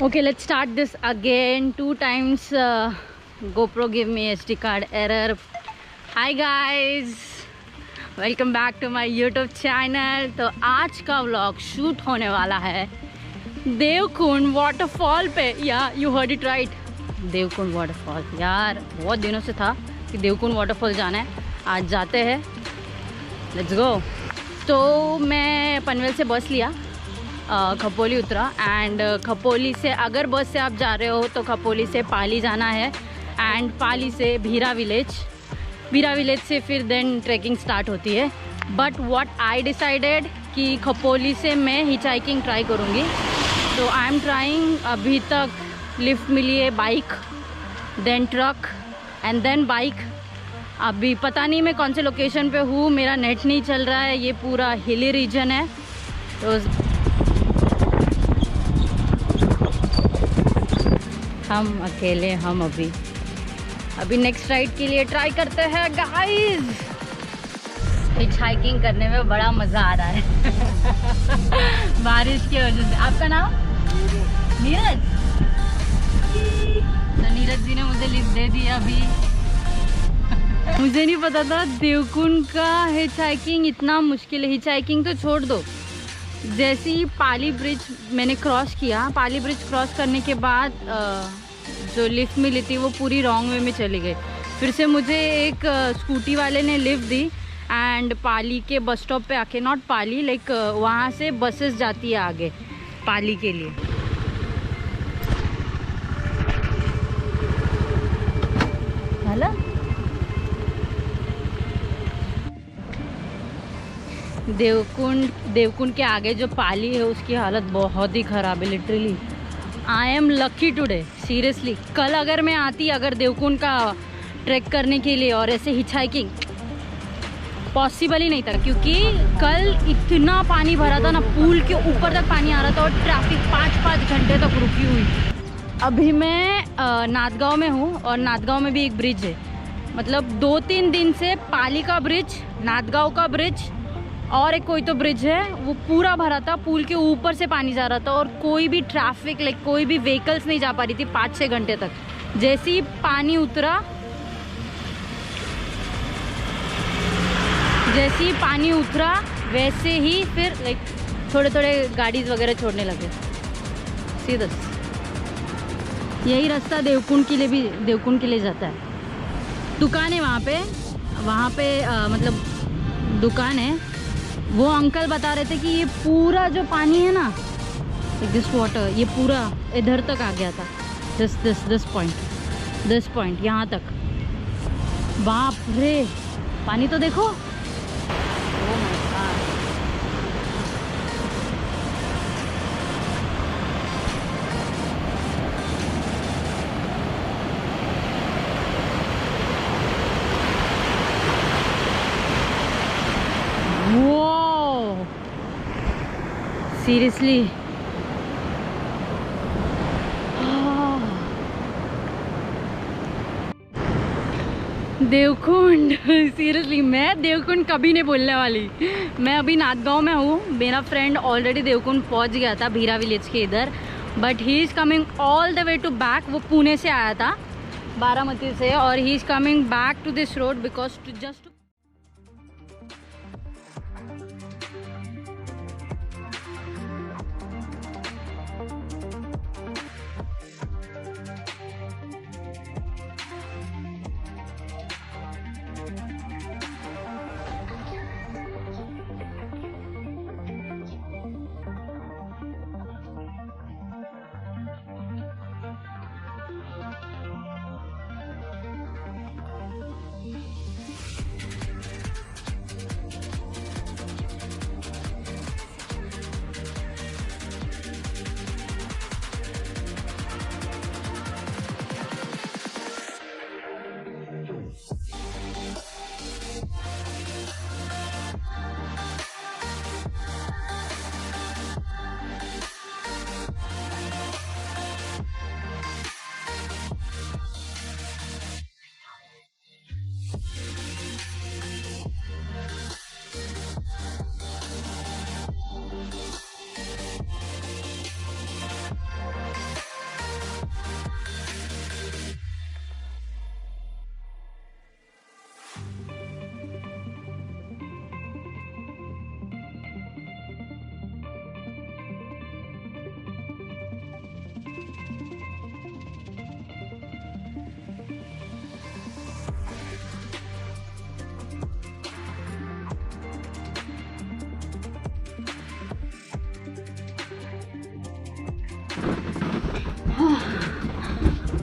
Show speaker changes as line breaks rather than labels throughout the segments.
Okay, let's start this again. 2 times GoPro give me SD card error. Hi guys, welcome back to my YouTube channel. तो आज का vlog shoot होने वाला है Devkund waterfall पे. Yeah you heard it right, Devkund waterfall. यार बहुत दिनों से था कि देवकुंड वाटरफॉल जाना है, आज जाते हैं. Let's go. तो मैं पनवेल से बस लिया, खपोली उतरा एंड खपोली से अगर बस से आप जा रहे हो तो खपोली से पाली जाना है एंड पाली से भीरा विलेज से फिर देन ट्रैकिंग स्टार्ट होती है. बट व्हाट आई डिसाइडेड कि खपोली से मैं हिचहाइकिंग ट्राई करूँगी. तो आई एम ट्राइंग. अभी तक लिफ्ट मिली है, bike, then truck and then bike. अभी पता नहीं मैं कौन से लोकेशन पे हूँ, मेरा नेट नहीं चल रहा है. ये पूरा हिली रीजन है. तो हम अकेले, हम अभी नेक्स्ट राइड के लिए ट्राई करते हैं गाइस. हिच हाइकिंग करने में बड़ा मज़ा आ रहा है बारिश की वजह से. आपका नाम? नीरज. तो नीरज जी ने मुझे लिफ्ट दे दी अभी. मुझे नहीं पता था देवकुंड का हिच हाइकिंग इतना मुश्किल है. हिच हाइकिंग तो छोड़ दो, जैसे ही पाली ब्रिज मैंने क्रॉस किया, पाली ब्रिज क्रॉस करने के बाद जो लिफ्ट मिली थी वो पूरी रॉन्ग वे में चली गई. फिर से मुझे एक स्कूटी वाले ने लिफ्ट दी एंड पाली के बस स्टॉप पे आके, नॉट पाली लाइक वहाँ से बसेस जाती है आगे पाली के लिए. हेलो. देवकुंड के आगे जो पाली है उसकी हालत बहुत ही ख़राब है. Literally I am lucky today, seriously. कल अगर मैं आती अगर देवकुंड का ट्रैक करने के लिए और ऐसे हिच हाइकिंग पॉसिबल ही नहीं था, क्योंकि कल इतना पानी भरा था ना, पुल के ऊपर तक पानी आ रहा था और ट्रैफिक 5-5 घंटे तक रुकी हुई. अभी मैं नाथगांव में हूँ और नाथगांव में भी एक ब्रिज है. मतलब 2-3 दिन से पाली का ब्रिज, नाथगांव का ब्रिज और एक कोई तो ब्रिज है, वो पूरा भरा था. पुल के ऊपर से पानी जा रहा था और कोई भी ट्रैफिक लाइक कोई भी व्हीकल्स नहीं जा पा रही थी 5-6 घंटे तक. जैसे ही पानी उतरा वैसे ही फिर लाइक थोड़े गाड़ीज वगैरह छोड़ने लगे. सीधा यही रास्ता देवकुंड के लिए जाता है. दुकान है वहाँ पे मतलब दुकान है. वो अंकल बता रहे थे कि ये पूरा जो पानी है ना, दिस वाटर, ये पूरा इधर तक आ गया था. दिस पॉइंट यहाँ तक. बाप रे, पानी तो देखो. Oh my god. Seriously Devkund. Seriously मैं देवकुंड कभी नहीं बोलने वाली. मैं अभी नाथगांव में हूँ. मेरा फ्रेंड ऑलरेडी देवकुंड पहुँच गया था भीरा विलेज के इधर, but he is coming all the way to back. वो पुणे से आया था, बारामती से, और he is coming back to this road because to just.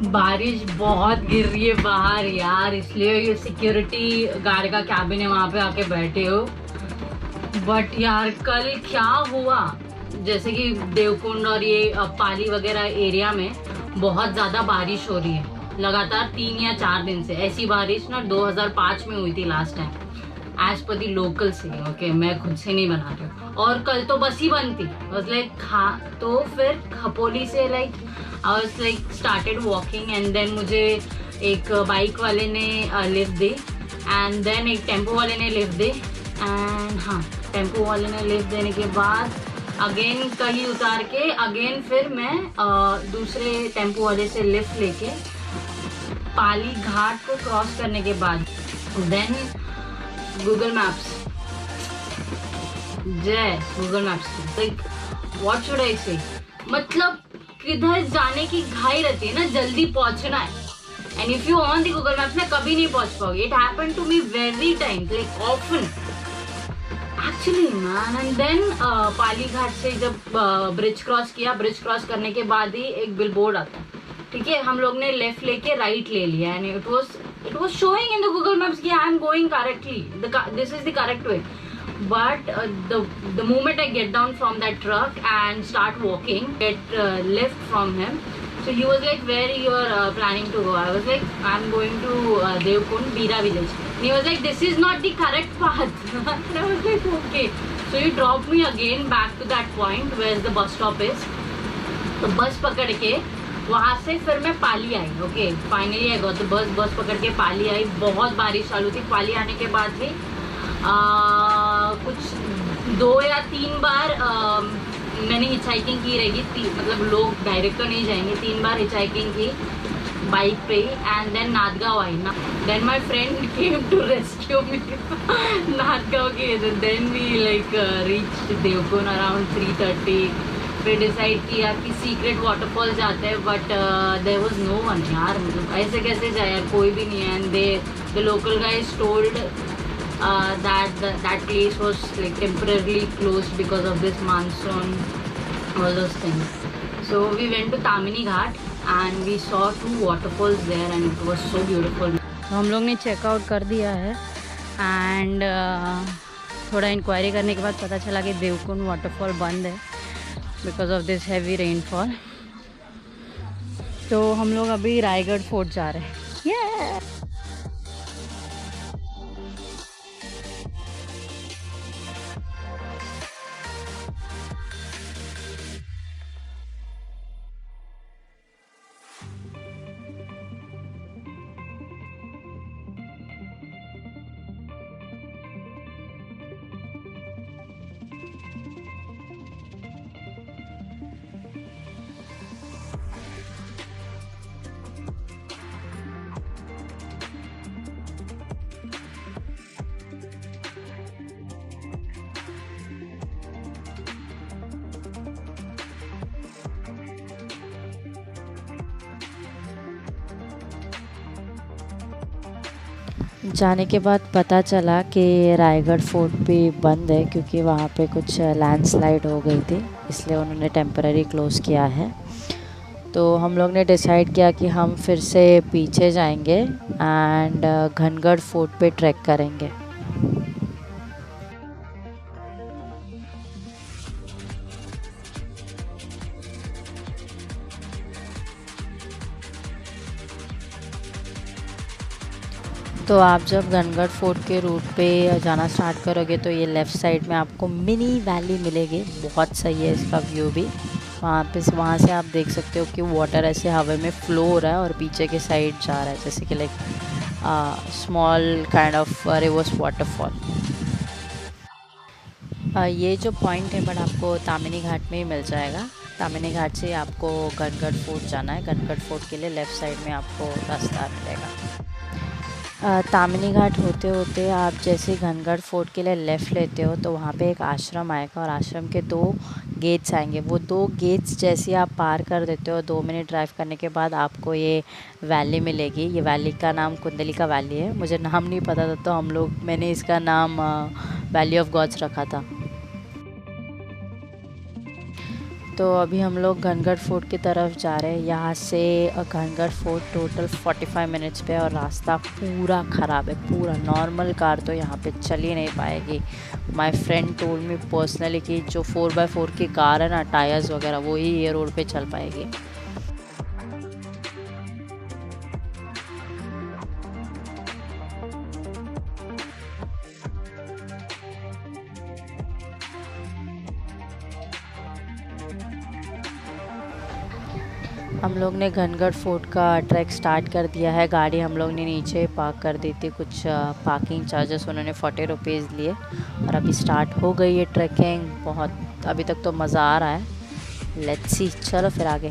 बारिश बहुत गिर रही है बाहर यार, इसलिए ये सिक्योरिटी गार्ड का कैबिन है, वहां पे आके बैठे हो। बट यार कल क्या हुआ, जैसे कि देवकुंड और ये पाली वगैरह एरिया में बहुत ज्यादा बारिश हो रही है लगातार 3 या 4 दिन से। ऐसी बारिश ना 2005 में हुई थी लास्ट टाइम, एज पर दी लोकल से। ओके, मैं खुद से नहीं बना रही हूँ। और कल तो बस ही बंद थी, लाइक तो फिर खपोली से like I was like started walking, and then मुझे एक बाइक वाले ने लिफ्ट दी, एंड देन एक टेम्पो वाले ने लिफ्ट दी, एंड हाँ टेम्पो वाले ने लिफ्ट देने के बाद अगेन कहीं उतार के अगेन फिर मैं दूसरे टेम्पो वाले से लिफ्ट लेके पाली घाट को क्रॉस करने के बाद देन गूगल मैप्स, जय Google maps, like what should I से, मतलब किधर जाने की घाई रहती है ना, जल्दी पहुंचना है, and if you on the Google maps ना कभी नहीं पहुंच पाओगे। It happened to me very times, like often actually man. And then Pali Ghat से जब ब्रिज क्रॉस किया, ब्रिज क्रॉस करने के बाद ही एक बिल बोर्ड आता है, ठीक है, हम लोग ने लेफ्ट लेके राइट ले लिया, and it was showing in the Google Maps कि I am going correctly, this is the correct way, but the moment I get down from that truck and start walking, get left from him, so he was like, where you are planning to go? I was like, I am going to Devkund Bira village, and he was like, this is not the correct path. And I was like, okay, so you dropped me again back to that point where the bus stop is, तो बस पकड़ के वहाँ से फिर मैं पाली आई। Okay, finally I got the bus पकड़ के पाली आई। बहुत बारिश चालू थी। पाली आने के बाद भी कुछ 2 या 3 बार मैंने हिचहाइकिंग की रहेगी, मतलब लोग डायरेक्ट तो नहीं जाएंगे, 3 बार हिचहाइकिंग की बाइक पे ही, एंड देन नादगांव आई ना, then my friend came to rescue me Nadgaon के, then we like reach Devkund around 3:30। फिर डिसाइड किया कि सीक्रेट वाटरफॉल जाते हैं, but there was no one यार, मतलब ऐसे कैसे जाए यार, कोई भी नहीं है, and the local guys told that place was like temporarily closed because of this monsoon, all those things. So we went to Tamini Ghat and we saw 2 waterfalls there and it was so beautiful. हम लोग ने checkout कर दिया है, and थोड़ा inquiry करने के बाद पता चला कि देवकुंड वाटरफॉल बंद है because of this heavy rainfall. तो हम लोग अभी रायगढ़ फोर्ट जा रहे हैं। जाने के बाद पता चला कि रायगढ़ फोर्ट भी बंद है क्योंकि वहाँ पे कुछ लैंडस्लाइड हो गई थी, इसलिए उन्होंने टेम्पररी क्लोज़ किया है। तो हम लोग ने डिसाइड किया कि हम फिर से पीछे जाएंगे एंड घनगढ़ फोर्ट पे ट्रैक करेंगे। तो आप जब घनगढ़ फोर्ट के रूट पे जाना स्टार्ट करोगे तो ये लेफ़्ट साइड में आपको मिनी वैली मिलेगी, बहुत सही है इसका व्यू भी। वहाँ से आप देख सकते हो कि वाटर ऐसे हवा में फ्लो हो रहा है और पीछे के साइड जा रहा है, जैसे कि like small kind of reverse waterfall. ये जो पॉइंट है बट आपको तामिनी घाट में ही मिल जाएगा। तामिनी घाट से आपको घनगढ़ फोर्ट जाना है। घनगढ़ फोर्ट के लिए लेफ़्ट साइड में आपको रास्ता मिलेगा। तामिनी घाट होते होते आप जैसे घनगढ़ फोर्ट के लिए लेफ़्ट लेते हो तो वहाँ पे एक आश्रम आएगा और आश्रम के 2 गेट्स आएंगे। वो 2 गेट्स जैसे आप पार कर देते हो 2 मिनट ड्राइव करने के बाद आपको ये वैली मिलेगी। ये वैली का नाम कुंडलिका वैली है। मुझे नाम नहीं पता था तो मैंने इसका नाम वैली ऑफ गॉड्स रखा था।
तो अभी हम लोग घनगढ़ फोर्ट की तरफ जा रहे हैं। यहाँ से घनगढ़ फोर्ट टोटल 45 मिनट्स पे, और रास्ता पूरा ख़राब है, पूरा। नॉर्मल कार तो यहाँ पे चल ही नहीं पाएगी। My friend told me personally कि जो 4x4 की कार है ना, टायर्स वगैरह, वो ही ये रोड पे चल पाएगी। हम लोग ने घनगढ़ फोर्ट का ट्रैक स्टार्ट कर दिया है। गाड़ी हम लोग ने नीचे पार्क कर दी थी, कुछ पार्किंग चार्जेस उन्होंने 40 रुपीज़ लिए, और अभी स्टार्ट हो गई है ट्रैकिंग। बहुत अभी तक तो मज़ा आ रहा है। लेट्स सी, चलो फिर आगे।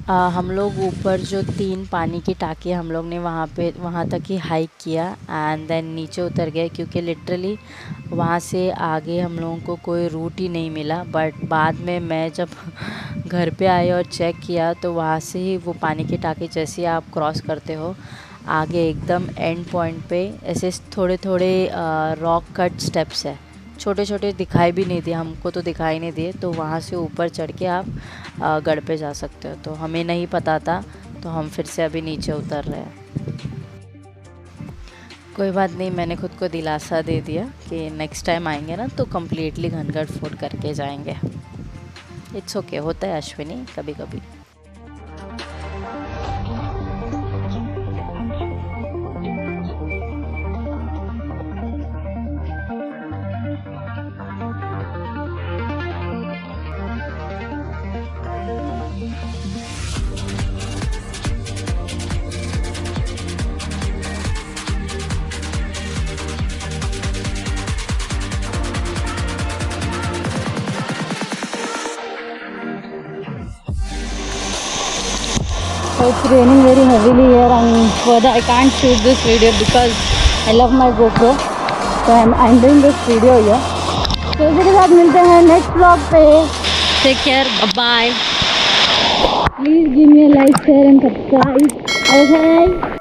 हम लोग ऊपर जो 3 पानी की टाँकी हम लोग ने वहाँ तक ही हाइक किया एंड देन नीचे उतर गए, क्योंकि लिटरली वहाँ से आगे हम लोगों को कोई रूट ही नहीं मिला। बट बाद में मैं जब घर पे आई और चेक किया तो वहाँ से ही वो पानी की टाँकी जैसे आप क्रॉस करते हो आगे एकदम एंड पॉइंट पे ऐसे थोड़े थोड़े रॉक कट स्टेप्स है, छोटे छोटे दिखाई भी नहीं दिए हमको, तो दिखाई नहीं दिए। तो वहाँ से ऊपर चढ़ के आप गढ़ पे जा सकते हो। तो हमें नहीं पता था, तो हम फिर से अभी नीचे उतर रहे हैं। कोई बात नहीं, मैंने खुद को दिलासा दे दिया कि नेक्स्ट टाइम आएंगे ना तो कम्प्लीटली घनगढ़ फोर्ट करके जाएंगे। इट्स ओके, होता है अश्विनी कभी कभी।
It's raining very heavily here, and further I can't shoot this video because I love my GoPro. So I'm doing this video here. तो इसी के साथ मिलते हैं नेक्स्ट व्लॉग पे। Take care, bye bye. Please give me a like, share and subscribe. Okay.